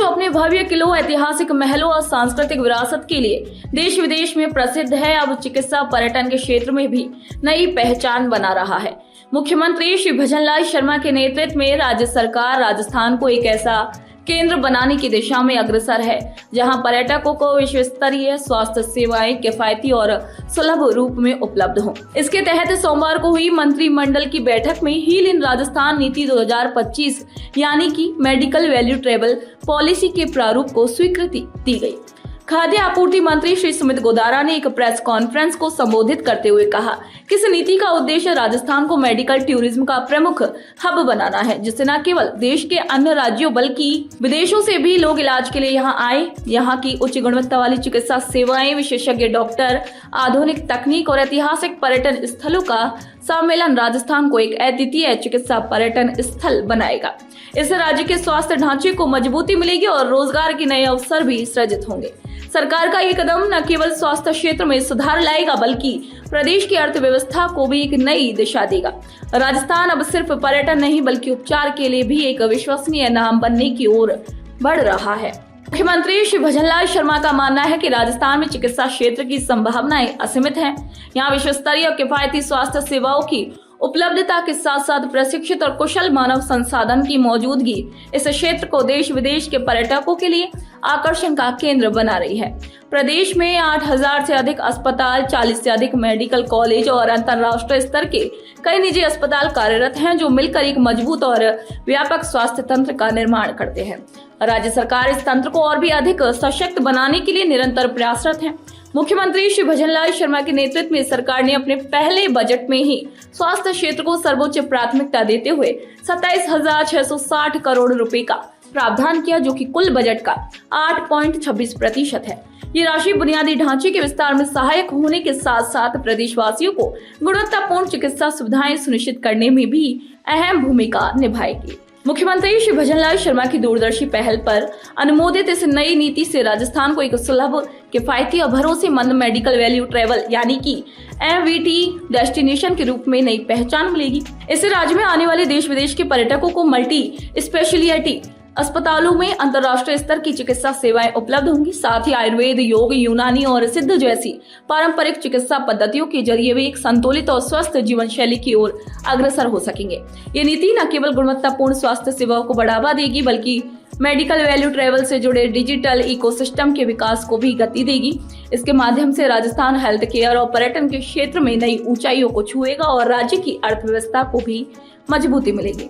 अपने भव्य किलों, ऐतिहासिक महलों और सांस्कृतिक विरासत के लिए देश विदेश में प्रसिद्ध है, अब चिकित्सा पर्यटन के क्षेत्र में भी नई पहचान बना रहा है। मुख्यमंत्री श्री भजनलाल शर्मा के नेतृत्व में राज्य सरकार राजस्थान को एक ऐसा केंद्र बनाने की दिशा में अग्रसर है, जहां पर्यटकों को विश्व स्तरीय स्वास्थ्य सेवाएं किफायती और सुलभ रूप में उपलब्ध हों। इसके तहत सोमवार को हुई मंत्रिमंडल की बैठक में हील इन राजस्थान नीति 2025 यानी कि मेडिकल वैल्यू ट्रैवल पॉलिसी के प्रारूप को स्वीकृति दी गई। खाद्य आपूर्ति मंत्री श्री सुमित गोदारा ने एक प्रेस कॉन्फ्रेंस को संबोधित करते हुए कहा कि इस नीति का उद्देश्य राजस्थान को मेडिकल टूरिज्म का प्रमुख हब बनाना है, जिससे न केवल देश के अन्य राज्यों बल्कि विदेशों से भी लोग इलाज के लिए यहाँ आए। यहाँ की उच्च गुणवत्ता वाली चिकित्सा सेवाएं, विशेषज्ञ डॉक्टर, आधुनिक तकनीक और ऐतिहासिक पर्यटन स्थलों का सम्मेलन राजस्थान को एक अद्वितीय चिकित्सा पर्यटन स्थल बनाएगा। इससे राज्य के स्वास्थ्य ढांचे को मजबूती मिलेगी और रोजगार के नए अवसर भी सृजित होंगे। सरकार का ये कदम न केवल स्वास्थ्य क्षेत्र में सुधार लाएगा बल्कि प्रदेश की अर्थव्यवस्था को भी एक नई दिशा देगा। राजस्थान अब सिर्फ पर्यटन नहीं बल्कि उपचार के लिए भी एक विश्वसनीय नाम बनने की ओर बढ़ रहा है। मुख्यमंत्री श्री भजनलाल शर्मा का मानना है कि राजस्थान में चिकित्सा क्षेत्र की संभावनाएं असीमित हैं। यहाँ विश्व स्तरीय और किफायती स्वास्थ्य सेवाओं की उपलब्धता के साथ साथ प्रशिक्षित और कुशल मानव संसाधन की मौजूदगी इस क्षेत्र को देश विदेश के पर्यटकों के लिए आकर्षण का केंद्र बना रही है। प्रदेश में 8,000 से अधिक अस्पताल, 40 से अधिक मेडिकल कॉलेज और अंतर्राष्ट्रीय स्तर के कई निजी अस्पताल कार्यरत हैं, जो मिलकर एक मजबूत और व्यापक स्वास्थ्य तंत्र का निर्माण करते हैं। राज्य सरकार इस तंत्र को और भी अधिक सशक्त बनाने के लिए निरंतर प्रयासरत है। मुख्यमंत्री श्री भजनलाल शर्मा के नेतृत्व में सरकार ने अपने पहले बजट में ही स्वास्थ्य क्षेत्र को सर्वोच्च प्राथमिकता देते हुए 27,660 करोड़ रुपए का प्रावधान किया, जो कि कुल बजट का 8.26% है। ये राशि बुनियादी ढांचे के विस्तार में सहायक होने के साथ साथ प्रदेशवासियों को गुणवत्तापूर्ण चिकित्सा सुविधाएं सुनिश्चित करने में भी अहम भूमिका निभाएगी। मुख्यमंत्री श्री भजनलाल शर्मा की दूरदर्शी पहल पर अनुमोदित इस नई नीति से राजस्थान को एक सुलभ, किफायती और भरोसेमंद मेडिकल वैल्यू ट्रैवल यानी कि MVT डेस्टिनेशन के रूप में नई पहचान मिलेगी। इससे राज्य में आने वाले देश विदेश के पर्यटकों को मल्टी स्पेशलिटी अस्पतालों में अंतर्राष्ट्रीय स्तर की चिकित्सा सेवाएं उपलब्ध होंगी। साथ ही आयुर्वेद, योग, यूनानी और सिद्ध जैसी पारंपरिक चिकित्सा पद्धतियों के जरिए वे एक संतुलित और स्वस्थ जीवन शैली की ओर अग्रसर हो सकेंगे। ये नीति न केवल गुणवत्तापूर्ण स्वास्थ्य सेवाओं को बढ़ावा देगी बल्कि मेडिकल वैल्यू ट्रैवल से जुड़े डिजिटल इकोसिस्टम के विकास को भी गति देगी। इसके माध्यम से राजस्थान हेल्थ केयर और पर्यटन के क्षेत्र में नई ऊंचाइयों को छुएगा और राज्य की अर्थव्यवस्था को भी मजबूती मिलेगी।